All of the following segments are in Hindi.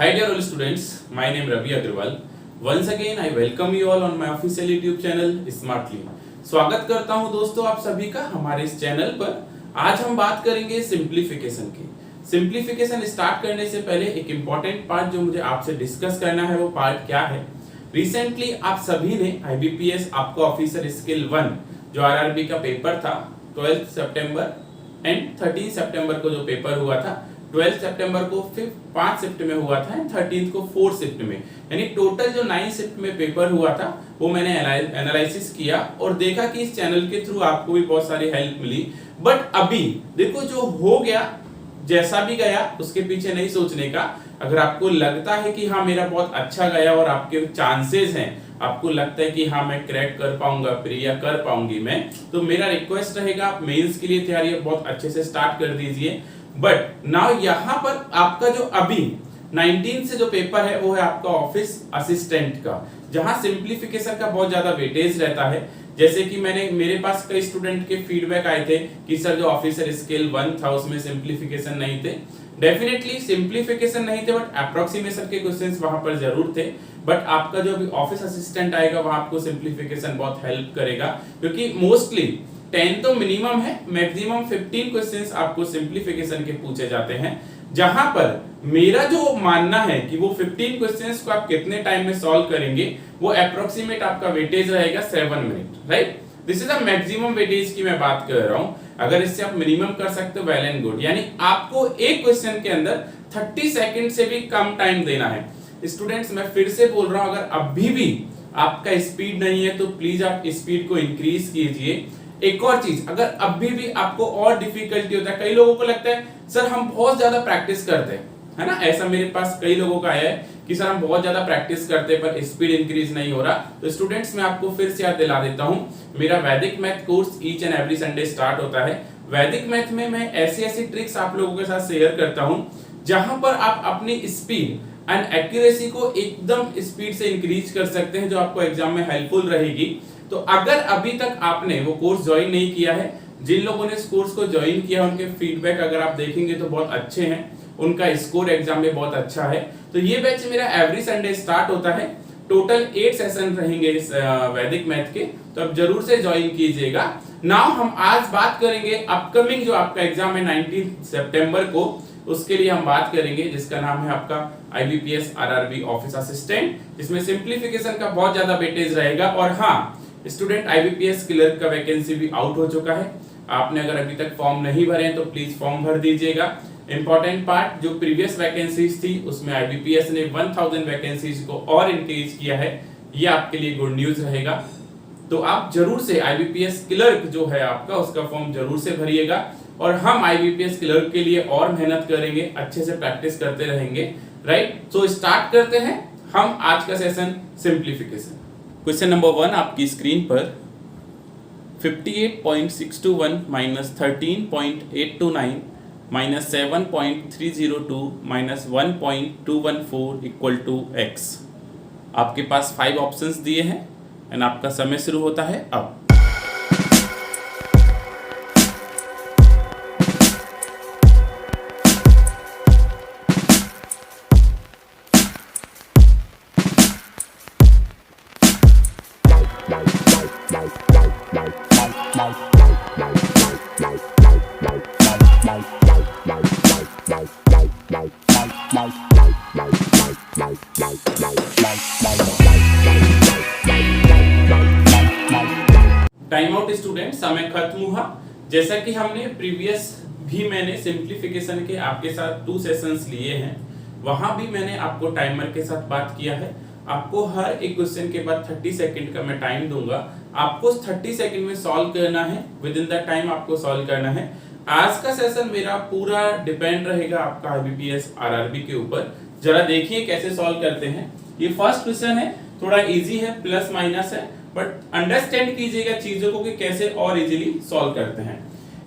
Hi dear all students, my name Ravi Agrawal. Once again I welcome you all on my official YouTube channel Smartly. स्वागत करता हूं दोस्तों आप सभी का हमारे इस चैनल पर। आज हम बात करेंगे सिंप्लीफिकेशन की। सिंप्लीफिकेशन स्टार्ट करने से पहले एक इम्पॉर्टेंट पार्ट जो मुझे आपसे डिस्कस करना है वो पार्ट क्या है। रिसेंटली आप सभी ने IBPS आपको ऑफिसर स्किल 1 जो RRB का पेपर था 12 सितंबर एंड 13 सितंबर को जो पेपर हुआ था, 12 सितंबर को 5 शिफ्ट में हुआ था एंड 13 को 4 शिफ्ट में, यानी टोटल जो 9 शिफ्ट में पेपर हुआ था वो मैंने एनालिसिस किया और देखा कि इस चैनल के थ्रू आपको भी बहुत सारी हेल्प मिली। बट अभी देखो जो हो गया जैसा भी गया उसके पीछे नहीं सोचने का। अगर आपको लगता है कि हाँ मेरा बहुत अच्छा गया और आपके चांसेस हैं, आपको लगता है कि हाँ मैं क्रैक कर पाऊंगा प्रिया कर पाऊंगी मैं, तो मेरा रिक्वेस्ट रहेगा आप मेंस के लिए तैयारी बहुत अच्छे से स्टार्ट कर दीजिए। बट नाउ यहाँ पर आपका जो अभी 19 से जो पेपर है वो है आपका ऑफिस असिस्टेंट का, जहां सिंप्लीफिकेशन का बहुत ज्यादा वेटेज रहता है। जैसे कि मेरे पास कई स्टूडेंट के फीडबैक आए थे कि सर जो ऑफिसर स्केल 1 था उसमें सिंप्लीफिकेशन नहीं थे। डेफिनेटली सिंप्लीफिकेशन नहीं थे बट अप्रोक्सीमेशन के क्वेश्चंस वहां पर जरूर थे। बट आपका जो भी ऑफिस असिस्टेंट आएगा वहां आपको सिंप्लीफिकेशन बहुत हेल्प करेगा, क्योंकि मोस्टली 10 तो मिनिमम है, मैक्सिमम 15 क्वेश्चंस आपको सिंप्लीफिकेशन के पूछे जाते हैं। जहां पर मेरा जो मानना है कि वो 15 क्वेश्चंस को आप कितने टाइम में सॉल्व करेंगे वो अप्रोक्सीमेट आपका वेटेज रहेगा 7 minute, right. This is a maximum weightage की मैं बात कर रहा हूं। अगर इससे आप मिनिमम कर सकते हो वेल एंड गुड, यानी आपको एक क्वेश्चन के अंदर 30 सेकंड से भी कम टाइम देना है। स्टूडेंट्स मैं फिर से बोल रहा हूं, अगर अभी भी आपका स्पीड नहीं है तो प्लीज आप स्पीड को इंक्रीज कीजिए। एक और चीज, अगर अभी भी आपको और डिफिकल्टी होता है, कई लोगों को लगता है सर हम बहुत ज्यादा प्रैक्टिस करते हैं, है ना, ऐसा मेरे पास कई लोगों का आया है कि सर हम बहुत ज्यादा प्रैक्टिस करते हैं पर स्पीड इंक्रीज नहीं हो रहा। तो स्टूडेंट्स मैं आपको फिर से याद दिला देता हूं, मेरा वैदिक math course each and every Sunday start होता है। वैदिक मैथ में मैं ऐसी ऐसी ट्रिक्स आप लोगों के साथ शेयर करता हूं जहां पर आप अपनी स्पीड एंड एक्यूरेसी को एकदम स्पीड से इंक्रीज कर सकते हैं, जो आपको एग्जाम में हेल्पफुल रहेगी। तो अगर अभी तक आपने वो कोर्स ज्वाइन नहीं किया है, जिन लोगों ने इस कोर्स को ज्वाइन किया उनके फीडबैक अगर आप देखेंगे तो बहुत अच्छे हैं, उनका स्कोर एग्जाम में बहुत अच्छा है। तो ये बैच मेरा एवरी संडे स्टार्ट होता है। टोटल 8 सेशन रहेंगे इस वैदिक मैथ के, तो आप जरूर से ज्वाइन कीजिएगा। नाउ हम आज बात करेंगे अपकमिंग जो आपका एग्जाम है 19 सितंबर को, उसके लिए हम बात करेंगे जिसका नाम है आपका IBPS RRB ऑफिस असिस्टेंट, जिसमें सिंप्लीफिकेशन का बहुत ज्यादा वेटेज रहेगा। और हाँ स्टूडेंट, IBPS क्लर्क का वैकेंसी भी आउट हो चुका है। आपने अगर अभी तक फॉर्म नहीं भरे हैं तो प्लीज फॉर्म भर दीजिएगा। इंपॉर्टेंट पार्ट, जो प्रीवियस वैकेंसीज थी उसमें IBPS ने 1000 वैकेंसीज को और इंक्रीज किया है, ये आपके लिए गुड न्यूज रहेगा। तो आप जरूर से IBPS क्लर्क जो है आपका उसका फॉर्म जरूर से भरिएगा और हम IBPS क्लर्क के लिए और मेहनत करेंगे, अच्छे से प्रैक्टिस करते रहेंगे, राइट। सो स्टार्ट करते हैं हम आज का सेशन सिंप्लीफिकेशन। क्वेश्चन नंबर 1 आपकी स्क्रीन पर 58.621 minus 13.829 minus 7.302 minus 1.214 equal to x। आपके पास 5 ऑप्शंस दिए हैं एंड आपका समय शुरू होता है अब। टाइम आउट स्टूडेंट, समय खत्म हुआ। जैसा कि हमने प्रीवियस भी मैंने सिंप्लीफिकेशन के आपके साथ 2 सेशंस लिए हैं, वहां भी मैंने आपको टाइमर के साथ बात किया है। आपको हर एक क्वेश्चन के बाद 30 सेकंड का मैं टाइम दूंगा, आपको 30 सेकंड में सॉल्व करना है, विद इन द टाइम आपको सॉल्व करना है। आज का सेशन मेरा पूरा डिपेंड रहेगा आपका IBPS RRB के ऊपर। जरा देखिए कैसे सॉल्व करते हैं। ये फर्स्ट क्वेश्चन है, थोड़ा इजी है, प्लस माइनस है, बट अंडरस्टैंड कीजिएगा चीजों को कि कैसे और इजीली सॉल्व करते हैं।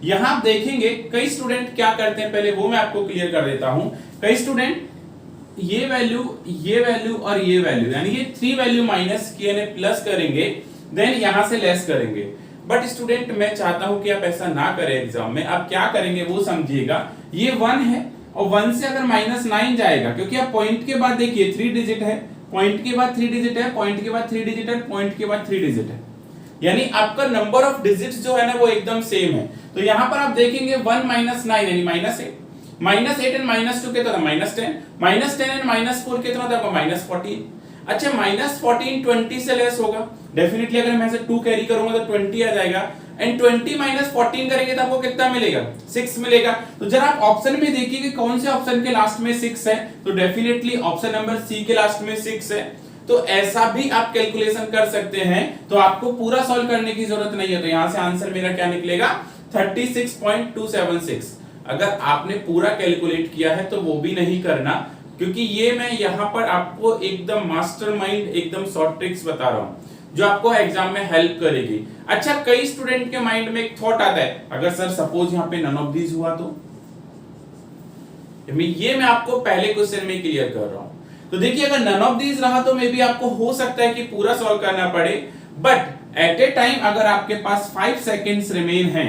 यहां आप देखेंगे कई स्टूडेंट क्या करते हैं, पहले वो मैं आपको क्लियर कर देता हूं। कई स्टूडेंट ये वैल्यू और ये वैल्यू, यानी ये 3 वैल्यू माइनस किए ने प्लस करेंगे, देन यहां से लेस करेंगे। बट स्टूडेंट मैं चाहता हूं कि आप ऐसा ना करें एग्जाम में। आप क्या करेंगे वो समझिएगा। ये 1 है और 1 से अगर -9 जाएगा, क्योंकि आप पॉइंट के बाद देखिए 3 डिजिट है, पॉइंट के बाद 3 डिजिट है, पॉइंट के बाद 3 डिजिट है, पॉइंट के बाद 3 डिजिट है, यानी आपका नंबर ऑफ डिजिट्स जो है ना वो एकदम सेम है। तो यहां पर आप देखेंगे 1 -9 यानी -8, -8 एंड -2 कितना था, -10, -10 एंड -4 कितना था आपका, -14। अच्छा -14 20 से लेस होगा, डेफिनेटली अगर मैं ऐसे 2 कैरी करूंगा तो 20 आ जाएगा, एंड 20 -14 करेंगे तो आपको कितना मिलेगा, 6 मिलेगा। तो जरा आप ऑप्शन में देखिए कि कौन से ऑप्शन के लास्ट में 6 है, तो डेफिनेटली ऑप्शन नंबर सी के लास्ट में 6 है। तो ऐसा भी आप कैलकुलेशन कर सकते हैं, तो आपको पूरा सॉल्व करने की जरूरत नहीं है। तो यहां से आंसर मेरा क्या निकलेगा, 36.276। अगर आपने पूरा कैलकुलेट किया है तो वो भी नहीं करना, क्योंकि ये मैं यहां पर आपको एकदम मास्टरमाइंड, एकदम शॉर्ट ट्रिक्स बता रहा हूं जो आपको एग्जाम में हेल्प करेगी। अच्छा, कई स्टूडेंट के माइंड में एक थॉट आता है, अगर सर सपोज यहां पे नन ऑफ दीज हुआ तो ये मैं आपको पहले क्वेश्चन में क्लियर कर रहा हूं। तो देखिए अगर नन ऑफ दीज रहा तो मे बी आपको हो सकता है कि पूरा सॉल्व करना पड़े, बट एट ए टाइम अगर आपके पास 5 सेकेंड्स रिमेन है,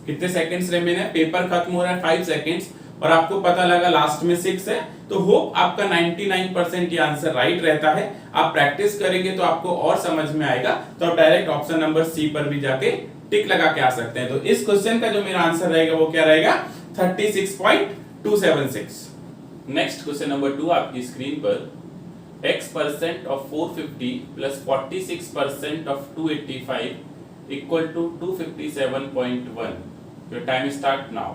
कितने सेकेंड्स रिमेन है, पेपर खत्म हो रहा है 5 सेकेंड्स, और आपको पता लगा लास्ट में 6 है, तो होप आपका 99% ये आंसर राइट रहता है। आप प्रैक्टिस करेंगे तो आपको और समझ में आएगा, तो आप डायरेक्ट ऑप्शन नंबर सी पर भी जाके टिक लगा के आ सकते हैं। तो इस क्वेश्चन का जो मेरा आंसर रहेगा वो क्या रहेगा, 36.276। नेक्स्ट क्वेश्चन नंबर 2 आपकी स्क्रीन पर, x% of 450 plus 46% of 285 equal to 257.1। Your time start now.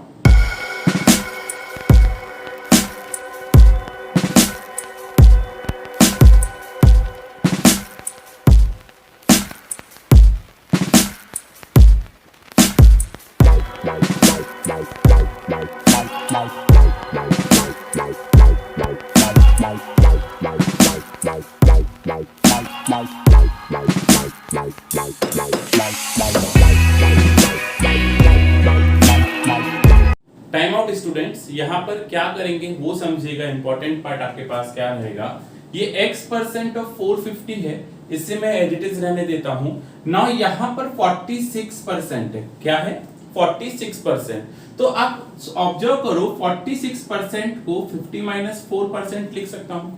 Time out students, यहां पर क्या करेंगे वो समझिएगा, इंपॉर्टेंट पार्ट आपके पास क्या रहेगा। ये x% ऑफ 450 है, इससे मैं एज इट इज रहने देता हूं। नाउ यहां पर 46% है, क्या है, 46%। तो आप ऑब्जर्व करो, 46% को 50 - 4% लिख सकता हूं,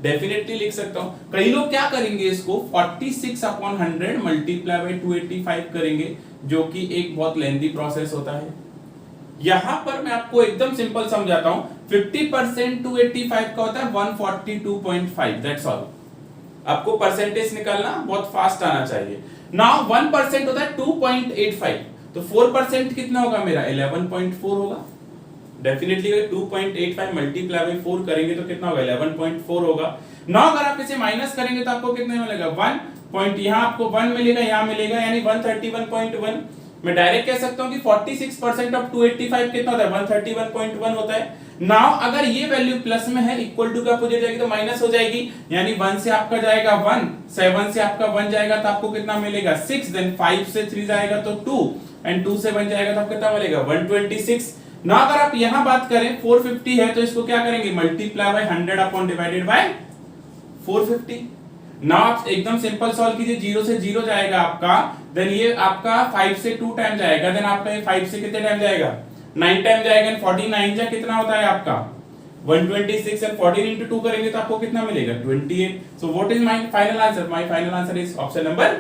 डेफिनेटली लिख सकता हूं। कई लोग क्या करेंगे, इसको 46/100 मल्टीप्लाई बाय 285 करेंगे, जो कि एक बहुत लेंथी प्रोसेस होता है। यहां पर मैं आपको एकदम सिंपल समझाता हूं, 50% 285 का होता है 142.5, दैट्स ऑल। आपको परसेंटेज निकालना बहुत फास्ट आना चाहिए। नाउ 1% होता है 2.85, तो 4% कितना होगा मेरा, 11.4 होगा। डेफिनेटली 2.85 मल्टीप्लाई बाय 4 करेंगे तो कितना होगा, 11.4 होगा। नाउ अगर आप इसे माइनस करेंगे तो आपको कितना मिलेगा, 1 पॉइंट, यहां आपको 1 मिलेगा, यहां मिलेगा, यानी 131.1। मैं डायरेक्ट कह सकता हूं कि 46% ऑफ 285 कितना होता है, 131.1 होता है। नाउ अगर ये वैल्यू प्लस में है, इक्वल टू का अपोजिट जाएगी तो माइनस हो जाएगी, यानी 1 से आपका जाएगा 1, 7 से आपका 1 जाएगा तो आपको कितना मिलेगा, 6, देन 5 से 3 जाएगा तो 2, एंड 2 से 1 जाएगा तो आपको कितना मिलेगा, 126। ना अगर आप यहां बात करें 450 है तो इसको क्या करेंगे, multiply by 100 upon divided by 450। ना आप एकदम सिंपल सॉल्व कीजिए, 0 से 0 जाएगा आपका, देन ये आपका 5 से 2 टाइम जाएगा, देन आपका ये 5 से कितने टाइम जाएगा, 9 टाइम जाएगा, एंड 49 जा कितना होता है आपका 126, एंड 14 into 2 करेंगे तो आपको कितना मिलेगा, 28। So what is my final answer, my final answer is option number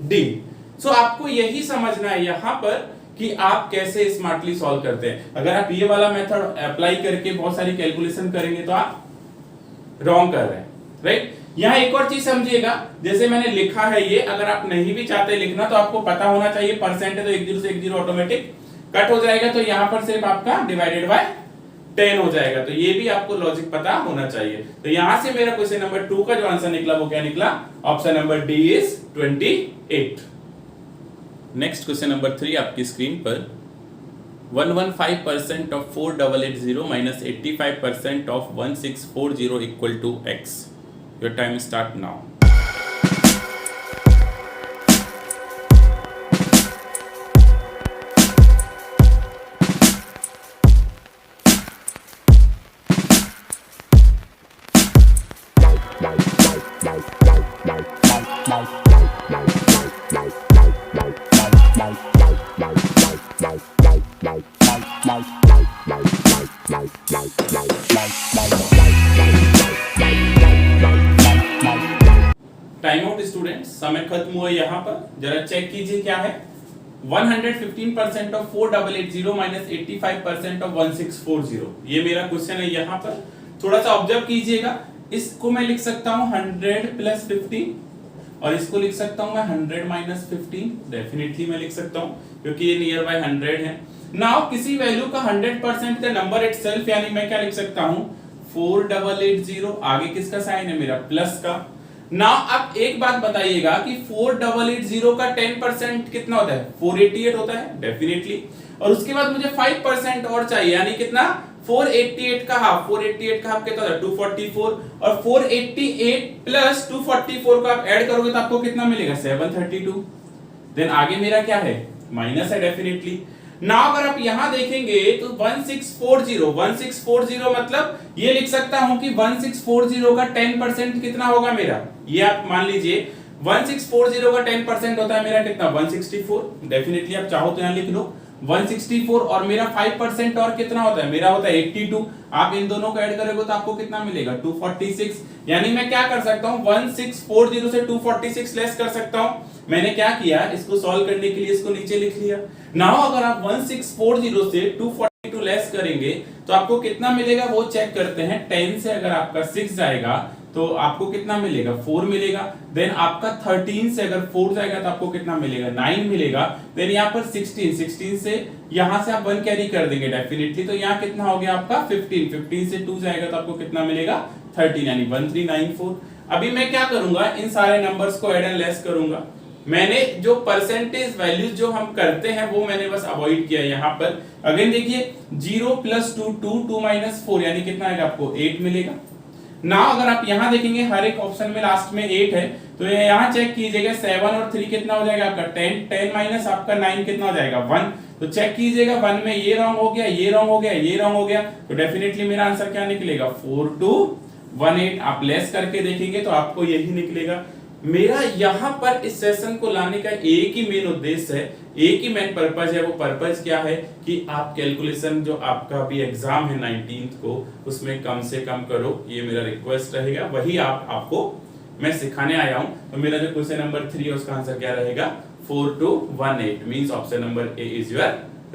D. So आपको यही समझना है यहां पर कि आप कैसे स्मार्टली सॉल्व करते हैं। अगर आप ये वाला मेथड अप्लाई करके बहुत सारी कैलकुलेशन करेंगे तो आप रॉन्ग कर रहे हैं, राइट। यहाँ एक और चीज समझिएगा, जैसे मैंने लिखा है ये, अगर आप नहीं भी चाहते लिखना तो आपको पता होना चाहिए, परसेंट है तो 1 0 से 1 0 ऑटोमेटिक कट हो जाएगा, तो यहाँ पर सिर्फ आपका डिवाइडेड बाय 10 हो जाएगा। तो ये भी आपको लॉजिक पता होना चाहिए। तो यहां से मेरा क्वेश्चन नंबर 2 का जो आंसर निकला वो क्या निकला, option number D is 28। Next question number 3 आपकी स्क्रीन पर, 115% of 4880 minus 85% of 1640 equal to x। Your time start now. Time out students, समय खत्म हुआ यहाँ पर। जरा चेक कीजिए क्या है। 115% ऑफ 4880 माइनस 85% ऑफ 1640, ये मेरा क्वेश्चन है यहाँ पर। थोड़ा सा ऑब्जर्व कीजिएगा। इसको मैं लिख सकता हूँ 100 प्लस 15 और इसको लिख सकता हूँ मैं 100 माइनस 15। डेफिनेटली मैं लिख सकता हूँ क्योंकि ये नियर बाय 100 है। नाउ किसी वैल्यू का 100% द नंबर इटसेल्फ, यानी मैं क्या लिख सकता हूँ 4880। आगे किसका साइन है मेरा, प्लस का। नाउ अब एक बात बताइएगा कि 4880 का 10% कितना होता है, 488 होता है डेफिनेटली। और उसके बाद मुझे 5% और चाहिए, यानी कितना 488 का हाफ। 488 का हाफ कितना होता है 244, और 488 प्लस 244 को आप ऐड करोगे तो आपको कितना मिलेगा 732। देन आगे मेरा क्या है, माइनस है डेफिनेटली। नाउ अगर आप यहां देखेंगे तो 1640 मतलब ये लिख सकता हूं कि 1640 का 10% कितना होगा मेरा, ये आप मान लीजिए 1640 का 10% होता है मेरा कितना 164। डेफिनेटली आप चाहो तो यहां लिख लो 164, और मेरा 5% और कितना होता है, मेरा होता है 82। आप इन दोनों को ऐड करोगे तो आपको कितना मिलेगा 246। यानी मैं क्या कर सकता हूं 1640 से 246 लेस कर सकता हूं। मैंने क्या किया, इसको सॉल्व करने के लिए इसको नीचे लिख लिया। नाउ अगर आप 1640 से 242 लेस करेंगे तो आपको कितना मिलेगा वो चेक करते हैं। 10 से अगर आपका 6 जाएगा तो आपको कितना मिलेगा 4 मिलेगा। देन आपका 13 से अगर 4 जाएगा तो आपको कितना मिलेगा 9 मिलेगा। देन यहाँ पर 16 से यहाँ से आप 1 कैरी कर देंगे डेफिनेटली, तो यहाँ कितना हो गया आपका 15 से 2 जाएगा तो आपको कितना मिलेगा 13, यानी 1394। अभी मैं क्या करूंगा, इन सारे नंबर्स को ऐड एंड लेस करूंगा। मैंने जो परसेंटेज वैल्यूज जो हम करते हैं वो मैंने बस अवॉइड किया यहाँ पर। अगेन देखिए 0 प्लस 2 माइनस 4, यानी कितना आएगा आपको 8 मिलेगा। ना अगर आप यहाँ देखेंगे हर एक ऑप्शन में लास्ट में 8 है, तो यहाँ चेक कीजिएगा 7 और 3 कितना हो जाएगा आपका 10 माइनस आपका 9 कितना हो जाएगा 1। तो चेक कीजिएगा 1 में ये रॉन्ग हो गया, ये रॉन्ग हो गया, ये रॉन्ग हो गया, तो डेफिनेटली मेरा आंसर क्या निकलेगा 4218। आप लेस करके देखेंगे तो आपको यही निकलेगा। मेरा यहाँ पर इस सेशन को लाने का एक ही मेन उद्देश्य है, एक ही मेन पर्पज है। वो पर्पज क्या है कि आप कैलकुलेशन जो आपका भी एग्जाम है 19th को, उसमें कम से कम करो, ये मेरा रिक्वेस्ट रहेगा। वही आपको मैं सिखाने आया हूं। तो मेरा जो क्वेश्चन नंबर 3 है उसका आंसर क्या रहेगा 4218, means option number A is your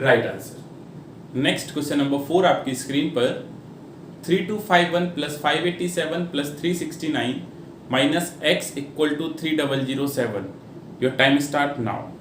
right answer. Next question number 4 आपकी स्क्रीन पर 3251 plus 587 plus 369 minus x equal to 3007. Your time start now.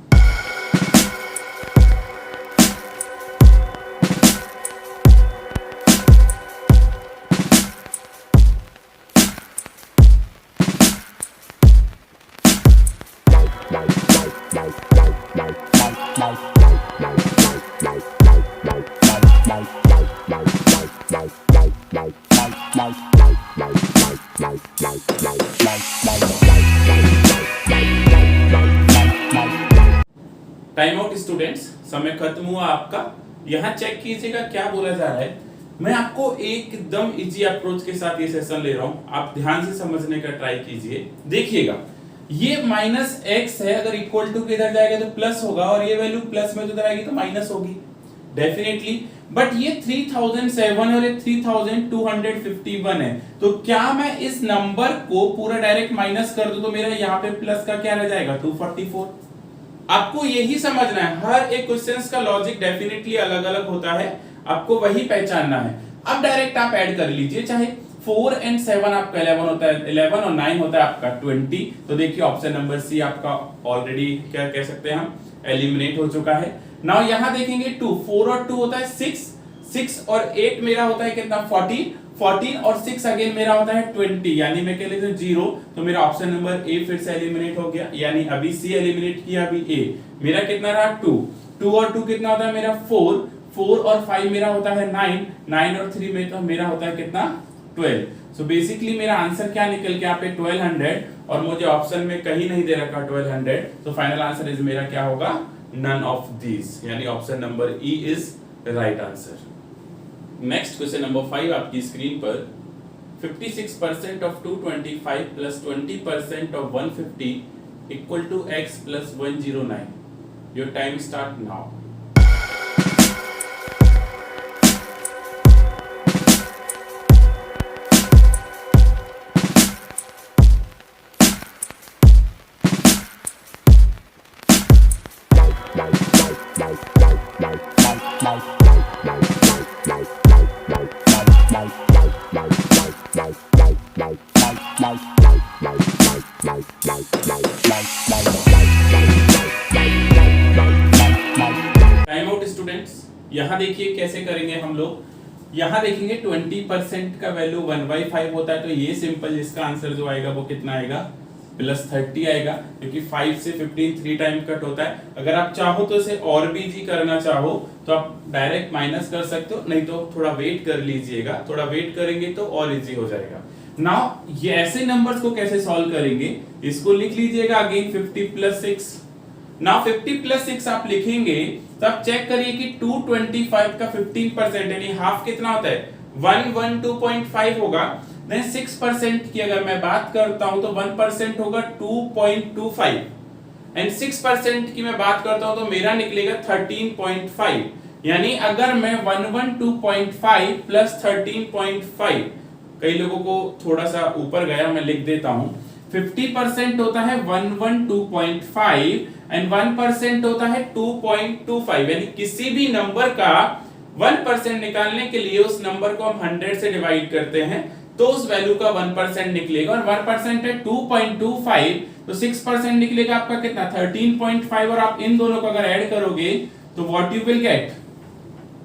Time out students, समय खत्म हुआ आपका। यहाँ चेक कीजिएगा क्या बोला जा रहा है। मैं आपको एकदम इजी अप्रोच के साथ ये सेशन ले रहा हूँ, आप ध्यान से समझने का ट्राई कीजिए। देखिएगा ये माइनस एक्स है, अगर इक्वल टू के इधर जाएगा तो प्लस होगा, और ये वैल्यू प्लस में उधर आएगी तो माइनस होगी डेफिनेटली। बट ये 3007 और ये 3251 है, तो क्या मैं इस नंबर को पूरा डायरेक्ट माइनस कर दूं तो मेरा यहाँ पे प्लस का क्या रह जाएगा 244। आपको यही समझना है, हर एक क्वेश्चंस का लॉजिक डेफिनेटली अलग अलग होता है, आपको वही पहचानना है। अब डायरेक्ट आप ऐड कर लीजिए, चाहे 4 and 7 आपका 11 होता है, 11 और 9 होता है आपका 20। तो देखिए ऑप्शन नंबर सी आपका ऑलरेडी क्या कह सकते हैं हम, एलिमिनेट हो चुका है। नाउ यहां देखेंगे 2, 4 और 2 होता है 6 और 8 मेरा होता है कितना 14 और 6 अगेन मेरा होता है 20, यानी मैं कह लेता हूं 0। तो मेरा ऑप्शन नंबर ए फिर से एलिमिनेट हो गया, यानी अभी सी एलिमिनेट किया, अभी ए। मेरा कितना रहा 2 और 2 कितना होता है मेरा 4 और 5 मेरा होता है 9 और 3 में तो मेरा होता है कितना 12। सो बेसिकली मेरा आंसर क्या निकल के यहाँ पे 1200, और मुझे ऑप्शन में कहीं नहीं दे रखा 1200, तो फाइनल आंसर इज मेरा क्या होगा नन ऑफ दीज, यानी option number E is right answer. Next question number 5 आपकी स्क्रीन पर 56% of 225 plus 20% of 150 equal to x plus 109। Your time start now. यहाँ देखिए कैसे करेंगे हम लोग, यहाँ देखेंगे 20% का वैल्यू 1/5 होता है, तो ये सिंपल इसका आंसर जो आएगा वो कितना आएगा, +30 आएगा, क्योंकि 5 से 15 3 टाइम कट होता है। अगर आप चाहो तो इसे और भी इजी करना चाहो तो आप डायरेक्ट माइनस कर सकते हो, नहीं तो थोड़ा वेट कर लीजिएगा, थोड़ा वेट करेंगे तो और इजी हो जाएगा। नाउ ये ऐसे नंबर्स को कैसे सॉल्व करेंगे, इसको लिख लीजिएगा अगेन 50 + 6। नाउ 50 + 6 आप लिखेंगे तो आप चेक करिए कि 225 का 15% यानी हाफ कितना होता है, 112.5 होगा। देन 6% की अगर मैं बात करता हूं तो 1% होगा 2.25 एंड 6% की मैं बात करता हूं तो मेरा निकलेगा 13.5। यानी अगर मैं 112.5 + 13.5, कई लोगों को थोड़ा सा ऊपर गया, मैं लिख देता हूं, 50% होता है 112.5 एंड 1% होता है 2.25। यानी किसी भी नंबर का 1% निकालने के लिए उस नंबर को हम 100 से डिवाइड करते हैं तो उस वैल्यू का 1% निकलेगा, और 1% है 2.25, तो 6% निकलेगा आपका कितना, 13.5, और आप इन दोनों को अगर ऐड करोगे तो व्हाट यू विल गेट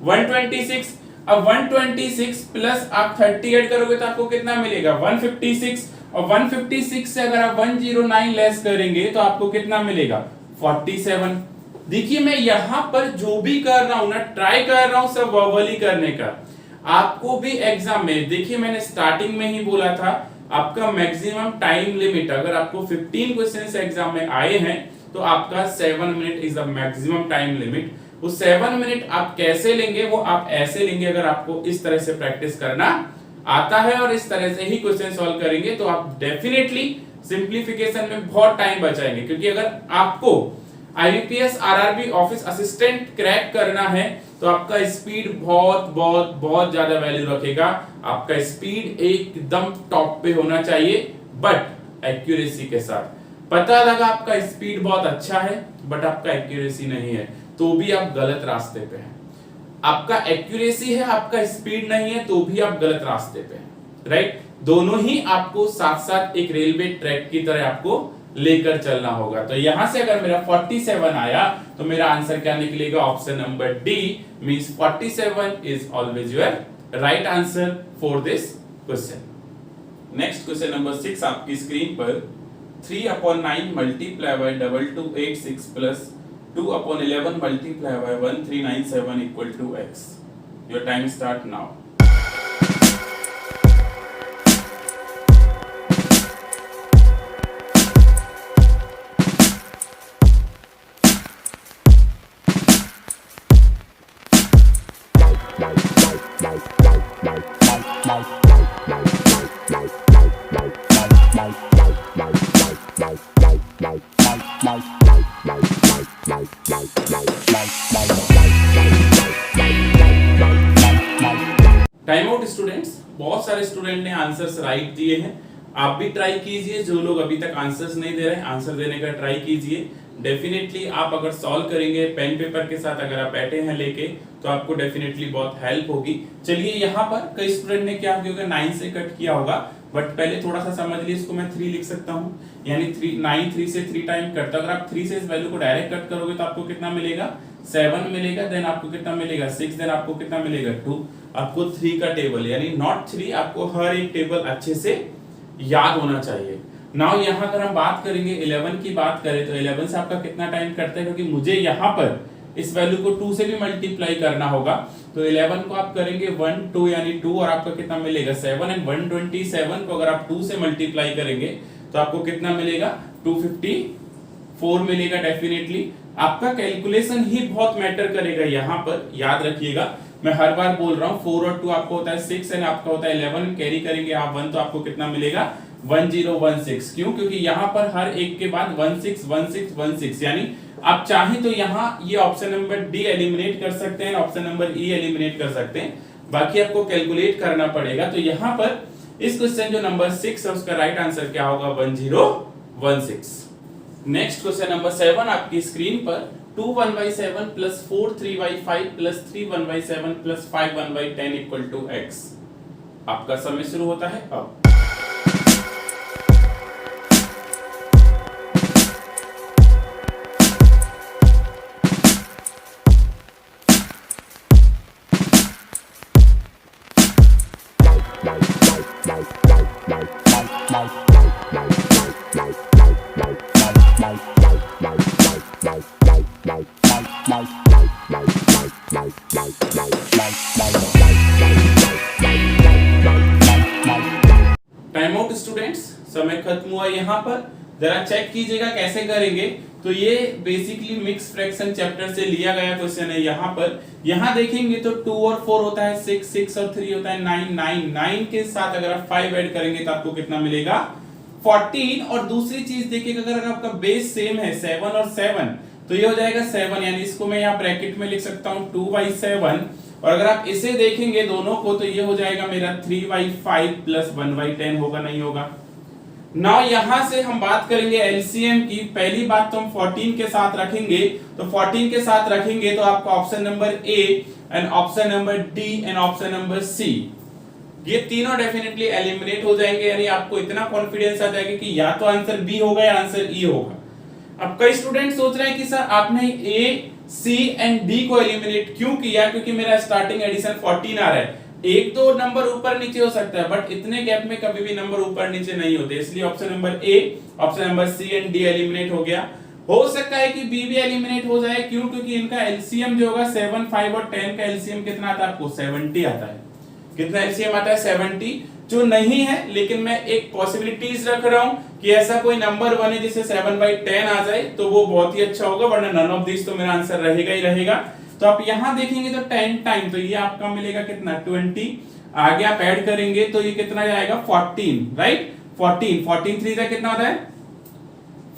126। अब 126 प्लस आप 30 ऐड करोगे तो आपको कितना मिलेगा 156, और 156 से अगर आप 109 लेस करेंगे तो आपको कितना मिलेगा 47। देखिए मैं यहां पर जो भी कर रहा हूं ना, ट्राई कर रहा हूं सब वर्बली करने का। आपको भी एग्जाम में, देखिए मैंने स्टार्टिंग में ही बोला था, आपका मैक्सिमम टाइम लिमिट, अगर आपको 15 क्वेश्चंस एग्जाम में आए हैं तो आपका 7 minute is the maximum time limit. वो 7 मिनट आप कैसे लेंगे, वो आप ऐसे लेंगे, अगर आपको इस तरह से प्रैक्टिस करना आता है और इस तरह से ही क्वेश्चन सॉल्व करेंगे तो आप डेफिनेटली सिंप्लीफिकेशन में बहुत टाइम बचाएंगे। क्योंकि अगर आपको IBPS RRB office assistant crack करना है तो आपका स्पीड बहुत बहुत बहुत ज्यादा वैल्यू रखेगा। आपका स्पीड एकदम टॉप पे होना चाहिए, बट एक्यूरेसी के साथ। पता लगा आपका स्पीड बहुत अच्छा है बट आपका एक्यूरेसी नहीं है, तो भी आप गलत रास्ते पे हैं। आपका एक्यूरेसी है, आपका स्पीड नहीं है, तो भी आप गलत रास्ते पे हैं, राइट। दोनों ही आपको साथ साथ एक रेलवे ट्रैक की तरह आपको लेकर चलना होगा। तो यहां से अगर मेरा 47 आया तो मेरा आंसर क्या निकलेगा, option number D, means 47 is always your right answer for this question. Next question number 6 आपकी स्क्रीन पर, 3/9 मल्टीप्लाई बाय 2286 प्लस 2/11 multiply by 1397 equal to x। Your time start now. Time out students, बहुत सारे स्टूडेंट ने आंसर्स राइट दिए हैं, आप भी ट्राई कीजिए। जो लोग अभी तक आंसर्स नहीं दे रहे हैं, आंसर देने का ट्राई कीजिए। डेफिनेटली आप अगर सॉल्व करेंगे पेन पेपर के साथ, अगर आप बैठे हैं लेके, तो आपको डेफिनेटली बहुत हेल्प होगी। चलिए यहाँ पर कई स्टूडेंट ने क्या किया, 9 से कट किया होगा, बट पहले थोड़ा सा समझ लीजिए। इसको मैं 3 लिख सकता हूँ, यानी 9 3 से 3 टाइम कटता। अगर आप 3 से इस वैल्यू को डायरेक्ट कट करोगे तो आपको कितना मिलेगा 7 मिलेगा, देन आपको कितना मिलेगा 6, देन आपको कितना मिलेगा 2। आपको 3 का टेबल यानी नॉट 3, आपको हर एक टेबल अच्छे से याद होना चाहिए। नाउ यहाँ अगर हम बात करेंगे 11 की बात करें तो 11 से आपका कितना टाइम कटता है, क्योंकि मुझे यहाँ पर इस वैल्यू को 2 से भी मल्टीप्लाई करना होगा। तो 11 को आप करेंगे 1 2 यानी 2, और आपका कितना मिलेगा 7, एंड 127 को अगर आप 2 से मल्टीप्लाई करेंगे तो आपको कितना मिलेगा 254 मिलेगा। डेफिनेटली आपका कैलकुलेशन ही बहुत मैटर करेगा यहाँ पर, याद रखिएगा। मैं हर बार बोल रहा हूँ 4 और 2 आपको होता है 6 एंड आपका होता है 11, कैरी करेंगे आप 1 तो आपको कितना मिलेगा 1016। क्यों, क्योंकि यहाँ पर हर एक के बाद 161616, यानी आप चाहें तो यहाँ ये ऑप्शन नंबर डी एलिमिनेट कर सकते हैं, ऑप्शन नंबर ई एलिमिनेट कर सकते हैं, बाकी आपको कैलकुलेट करना पड़ेगा। तो यहाँ पर इस क्वेश्चन जो नंबर 6 है उसका राइट आंसर क्या होगा 1016। नेक्स्ट क्वेश्चन नंबर 7 आपकी स्क्रीन पर, 2 1/7 plus 4 3/5 plus 3 1/7 plus 5 1/10 equal to x। आपका समय शुरू होता है अब। टाइम आउट स्टूडेंट्स, समय खत्म हुआ। यहाँ पर जरा चेक कीजिएगा कैसे करेंगे। तो ये बेसिकली मिक्स फ्रैक्शन चैप्टर से लिया गया क्वेश्चन है। यहाँ पर यहाँ देखेंगे तो 2 और 4 होता है 6, 6 और 3 होता है 9, 9, 9 के साथ अगर आप 5 ऐड करेंगे तो आपको कितना मिलेगा 14। और दूसरी चीज देखिएगा, अगर आपका बेस सेम है 7 और 7 तो ये हो जाएगा 7, यानी इसको मैं यहाँ ब्रैकेट में लिख सकता हूँ 2/7। और अगर आप इसे देखेंगे दोनों को तो ये हो जाएगा मेरा 3/5 प्लस 1/10 होगा, नहीं होगा। नाउ यहां से हम बात करेंगे एलसीएम की। पहली बात तो हम 14 के साथ रखेंगे, तो 14 के साथ रखेंगे तो आपका option number A and option number D and option number C, ये तीनों डेफिनेटली एलिमिनेट हो जाएंगे। यानी आपको इतना कॉन्फिडेंस आ जाएगा कि या तो आंसर बी होगा या आंसर ई होगा। अब कई स्टूडेंट सोच रहे हैं कि सर आपने ए, सी एंड डी को एलिमिनेट क्यों किया, क्योंकि मेरा स्टार्टिंग एडिशन 14 आ रहा है। एक दो नंबर ऊपर नीचे हो सकता है बट इतने गैप में कभी भी नंबर ऊपर नीचे नहीं होते, इसलिए option number A, option number C and D eliminate हो गया। हो सकता है कि बी भी एलिमिनेट हो जाए, क्यों, क्योंकि इनका एलसीएम जो होगा 7, 5 और 10 का एलसीएम कितना आता है आपको 70 आता है। कितना एलसीएम आता है 70, जो नहीं है। लेकिन मैं एक पॉसिबिलिटीज रख रहा हूं कि ऐसा कोई नंबर बने जिसे 7/10 आ जाए तो वो बहुत ही अच्छा होगा, वरना नन ऑफ दिस तो मेरा आंसर रहेगा ही रहेगा। तो आप यहां देखेंगे तो 10 टाइम तो ये आपका मिलेगा कितना 20, आगे आप ऐड करेंगे तो ये कितना जाएगा 14, राइट। 14 3 से कितना होता है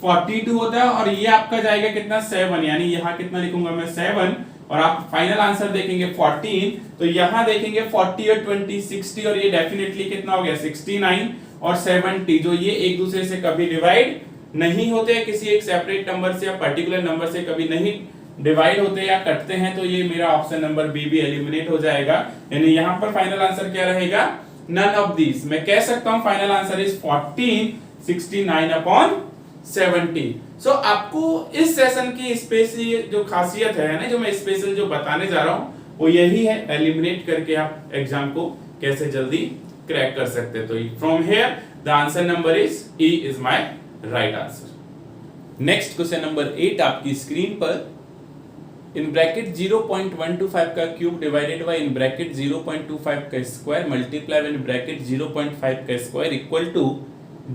42 होता है, और ये आपका जाएगा कितना 7, यानी यहां कितना लिखूंगा मैं 7। और आप फाइनल आंसर देखेंगे 14, तो यहां देखेंगे 40 और 20 60, और ये डेफिनेटली कितना हो गया 69 और 70, जो ये एक दूसरे से कभी डिवाइड नहीं होते हैं, किसी एक सेपरेट नंबर से या पर्टिकुलर नंबर से कभी नहीं डिवाइड होते या कटते हैं, तो ये मेरा ऑप्शन नंबर बी भी एलिमिनेट हो जाएगा। यानी यहां पर फाइनल आंसर क्या रहेगा नन ऑफ दीज। मैं कह सकता हूं फाइनल आंसर इज 14 69/70। सो आपको इस सेशन की स्पेशली जो खासियत है ना, जो मैं स्पेशल जो बताने जा रहा हूं वो यही है, एलिमिनेट करके आप एग्जाम को कैसे जल्दी क्रैक कर सकते हैं। तो from here the answer number is E is my right answer. Next question number 8 आपकी स्क्रीन पर, इन ब्रैकेट 0.125 का cube divided by in bracket 0.25 का स्क्वायर मल्टीप्लाई इन ब्रैकेट 0.5 का स्क्वायर इक्वल टू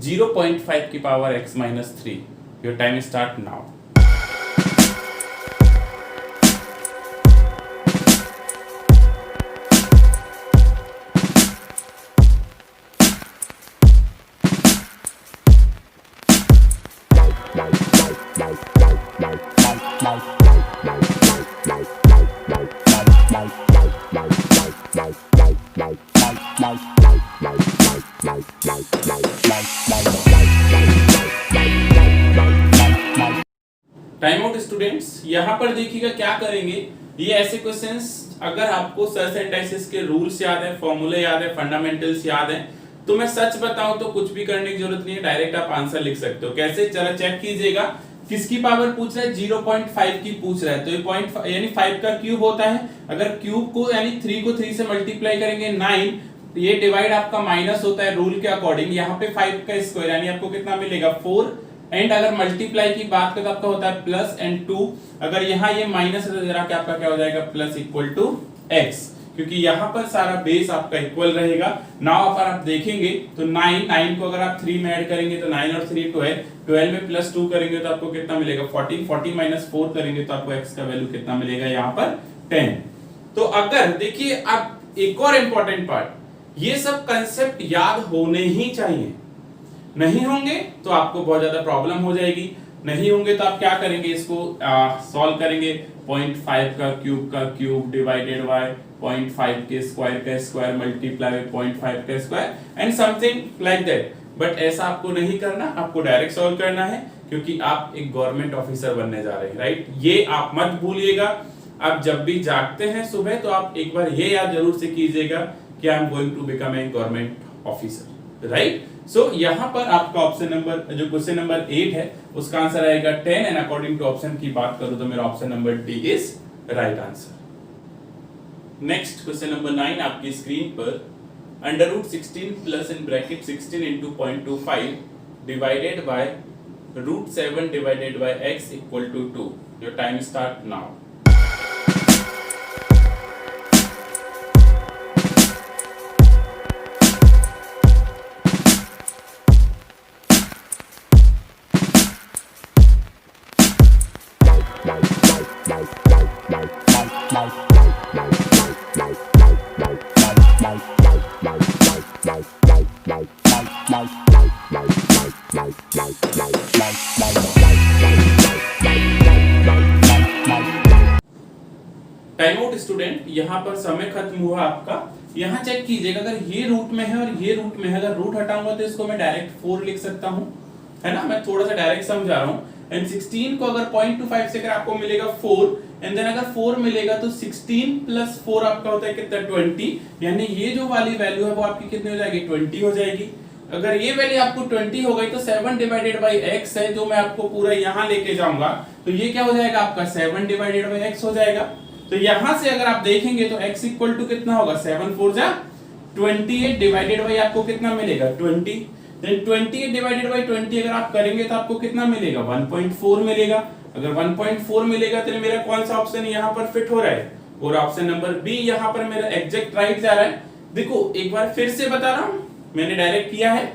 0.5 की power x minus 3। Your time start now. Time out students, यहां पर देखिएगा क्या करेंगे। ये ऐसे क्वेश्चंस अगर आपको सर्च सिंटैक्सिस के रूल्स याद है, फॉर्मूले याद है, फंडामेंटल्स याद है, तो मैं सच बताऊं तो कुछ भी करने की जरूरत नहीं है, डायरेक्ट आप आंसर लिख सकते हो। कैसे, जरा चेक कीजिएगा। किसकी पावर पूछ रहा है 0.5 की पूछ रहा है, तो ये 0.5 यानी 5 का क्यूब होता है। अगर क्यूब को यानी 3 को 3 से मल्टीप्लाई करेंगे 9, तो ये डिवाइड आपका माइनस होता है रूल के अकॉर्डिंग। यहाँ पे 5 का स्क्वायर यानी आपको कितना मिलेगा 4, एंड अगर मल्टीप्लाई की बात करें तो आपका होता है प्लस एंड 2। अगर यहाँ ये माइनस है तो जरा क्या आपका क्या हो जाएगा प्लस इक्वल टू x, क्योंकि यहाँ पर सारा बेस आपका इक्वल रहेगा। नाउ अगर आप देखेंगे तो 9 को अगर आप 3 में ऐड करेंगे तो 9 और 3 12, 12 में प्लस 2 करेंगे तो आपको कितना मिलेगा 14, 40 माइनस 4 करेंगे तो आपको x का वैल्यू कितना मिलेगा यहाँ पर 10। तो अगर देखिए अब एक और इंपॉर्टेंट पार्ट, ये सब कंसेप्ट याद होने ही चाहिए। नहीं होंगे तो आपको बहुत ज्यादा प्रॉब्लम हो जाएगी। नहीं होंगे तो आप क्या करेंगे, इसको सॉल्व करेंगे। 0.5 का क्यूब डिवाइडेड बाय 0.5 के स्क्वायर मल्टीप्लाई बाय 0.5 का square and something like that. But ऐसा आपको नहीं करना, आपको डायरेक्ट सॉल्व करना है, क्योंकि आप एक गवर्नमेंट ऑफिसर बनने जा रहे हैं, राइट। ये आप मत भूलिएगा। आप जब भी जागते हैं सुबह तो आप एक बार ये याद जरूर से कीजिएगा कि I am going to become a government officer, right. So यहाँ पर आपका ऑप्शन नंबर जो क्वेश्चन नंबर 8 है उसका आंसर आएगा 10, एंड अकॉर्डिंग टू ऑप्शन की बात करूं तो मेरा option number D is right answer. Next question number 9 आपकी स्क्रीन पर, √16 plus in bracket 16 into 0.25 divided by √7 divided by x equal to 2। Your time start now. यहाँ पर समय खत्म हुआ आपका। यहाँ चेक कीजिएगा, अगर ये रूट में है और ये रूट में है, अगर रूट हटाऊंगा तो इसको मैं डायरेक्ट 4 लिख सकता हूँ, है ना। मैं थोड़ा सा डायरेक्ट समझा रहा हूँ। एंड 16 को अगर 0.25 से अगर आपको मिलेगा 4, एंड देन अगर 4 मिलेगा तो 16 प्लस 4 आपका होता है कितना, 20। यानी ये जो वाली वैल्यू है वो आपकी कितनी हो जाएगी, 20 हो जाएगी। अगर ये वैल्यू आपको 20 हो गई तो 7 डिवाइडेड बाई x है, जो मैं आपको पूरा यहाँ लेके जाऊंगा, तो ये क्या हो जाएगा आपका 7 डिवाइडेड बाई x हो जाएगा। तो यहां से अगर आप देखेंगे तो x इक्वल टू कितना होगा, 7 4 जा 28 डिवाइडेड बाई आपको कितना मिलेगा, 20। देन 28 डिवाइडेड बाई 20 अगर आप करेंगे तो आपको कितना मिलेगा, 1.4 मिलेगा। अगर 1.4 मिलेगा तो मेरा कौन सा ऑप्शन यहाँ पर फिट हो रहा है, और ऑप्शन नंबर बी यहाँ पर मेरा एग्जैक्ट राइट जा रहा है। देखो एक बार फिर से बता रहा हूं, मैंने डायरेक्ट किया है,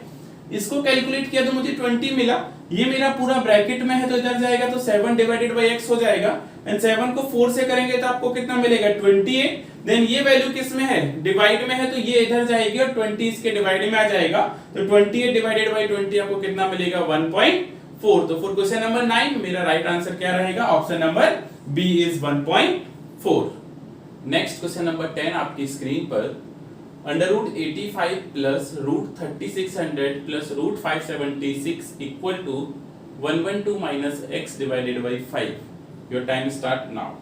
इसको कैलकुलेट किया तो मुझे 20 मिला। ये मेरा पूरा ब्रैकेट में है तो इधर जाएगा तो 7 डिवाइडेड बाई x हो जाएगा। एंड 7 को 4 से करेंगे तो आपको कितना मिलेगा, 28। देन ये वैल्यू किस में है, डिवाइड में है, तो ये इधर जाएगी और 20 इसके डिवाइड में आ जाएगा। तो 28 डिवाइडेड बाई 20 आपको कितना मिलेगा, 1.4। तो फॉर क्वेश्चन नंबर 9 मेरा राइट आंसर क्या रहेगा, option number B is 1.4। Next question number 10 आपकी स्क्रीन पर, under root 85 plus root 3600 plus root 576 equal to 112 minus x divided by 5। Your time start now.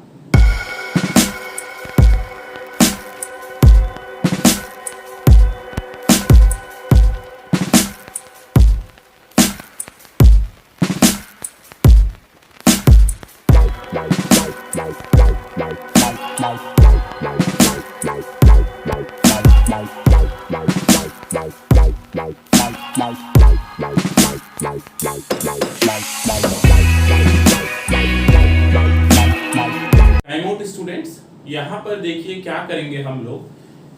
Time out students. यहाँ पर देखिए क्या करेंगे हम लोग,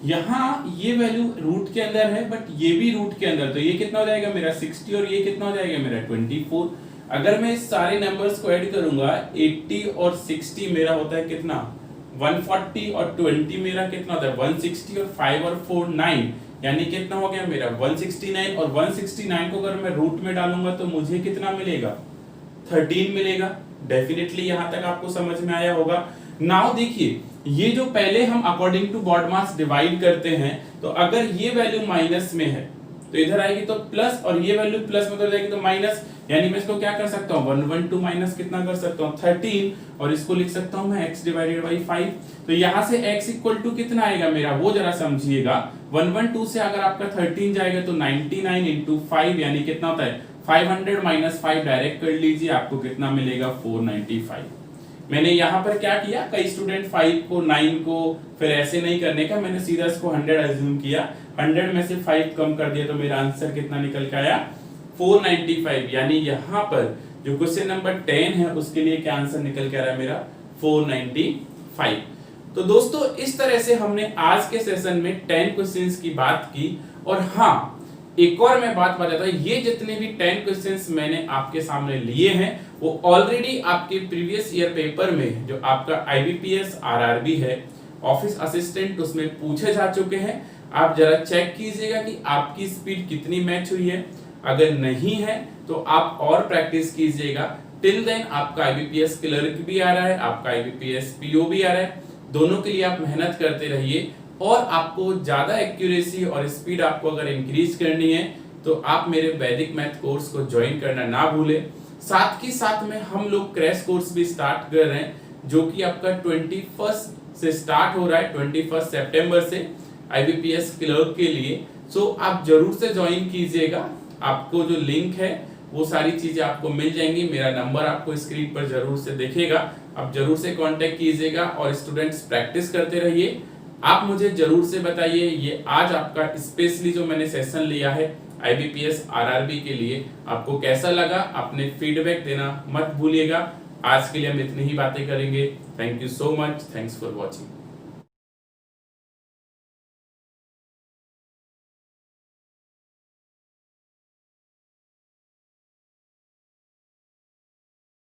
यहाँ ये वैल्यू रूट के अंदर है बट ये भी रूट के अंदर, तो ये कितना हो जाएगा मेरा 60 और ये कितना हो जाएगा मेरा 24। अगर मैं इस सारे नंबर्स को ऐड करूंगा 80 और 60 मेरा होता है कितना 140 और 20 मेरा कितना होता है 160 और 5 और 4 9, यानी कितना हो गया मेरा 169। और 169 को अगर मैं रूट में डालूंगा तो मुझे कितना मिलेगा 13 मिलेगा। डेफिनेटली यहां तक आपको समझ में आया होगा। नाउ देखिए, ये जो पहले हम according to body mass divide करते हैं, तो अगर ये वैल्यू माइनस में है तो इधर आएगी तो प्लस, और ये वैल्यू प्लस में उधर जाएगी तो माइनस। यानी मैं इसको क्या कर सकता हूँ 112 माइनस कितना कर सकता हूँ 13, और इसको लिख सकता हूँ मैं x डिवाइडेड बाई 5। तो यहाँ से x इक्वल टू कितना आएगा मेरा, वो जरा समझिएगा। 112 से अगर आपका 13 जाएगा तो 99 इंटू 5, यानी कितना होता है 500 माइनस 5 डायरेक्ट कर लीजिए, आपको कितना मिलेगा 495। मैंने यहाँ पर क्या किया, कई स्टूडेंट 5 को 9 को फिर ऐसे नहीं करने का, मैंने सीधा इसको 100 अज्यूम किया, 100 में से 5 कम कर दिया तो मेरा आंसर कितना निकल के आया 495। यानी यहाँ पर जो क्वेश्चन नंबर 10 है उसके लिए क्या आंसर निकल के आ रहा है मेरा 495। तो दोस्तों इस तरह से हमने आज के सेशन में 10 क्वेश्चंस की बात की। और हाँ, एक और मैं बात बताता हूं, ये जितने भी 10 क्वेश्चंस मैंने आपके सामने लिए हैं वो ऑलरेडी आपके प्रीवियस ईयर पेपर में जो आपका आईबीपीएस आरआरबी है ऑफिस असिस्टेंट, उसमें पूछे जा चुके हैं। आप जरा चेक कीजिएगा कि आपकी स्पीड कितनी मैच हुई है। अगर नहीं है तो आप और प्रैक्टिस कीजिएगा। टिल देन आपका आईबीपीएस क्लर्क भी आ रहा है, आपका आईबीपीएस पीओ भी आ रहा है, दोनों के लिए आप मेहनत करते रहिए। और आपको ज्यादा एक्यूरेसी और स्पीड आपको अगर इंक्रीज करनी है तो आप मेरे वैदिक मैथ कोर्स को ज्वाइन करना ना भूलें। साथ ही साथ में हम लोग क्रैश कोर्स भी स्टार्ट कर रहे हैं, जो कि आपका 21 से स्टार्ट हो रहा है, 21 सितंबर से आईबीपीएस क्लर्क के लिए। सो आप जरूर से ज्वाइन कीजिएगा। आपको जो लिंक है वो सारी चीजें आपको मिल जाएंगी। मेरा नंबर आपको स्क्रीन पर जरूर से दिखेगा, आप जरूर से कांटेक्ट कीजिएगा। और स्टूडेंट्स प्रैक्टिस करते रहिए। आप मुझे जरूर से बताइए ये आज आपका स्पेशली जो मैंने सेशन लिया है आईबीपीएस आरआरबी के लिए आपको कैसा लगा, अपने फीडबैक देना मत भूलिएगा। आज के लिए हम इतनी ही बातें करेंगे। Thank you so much, thanks for watching.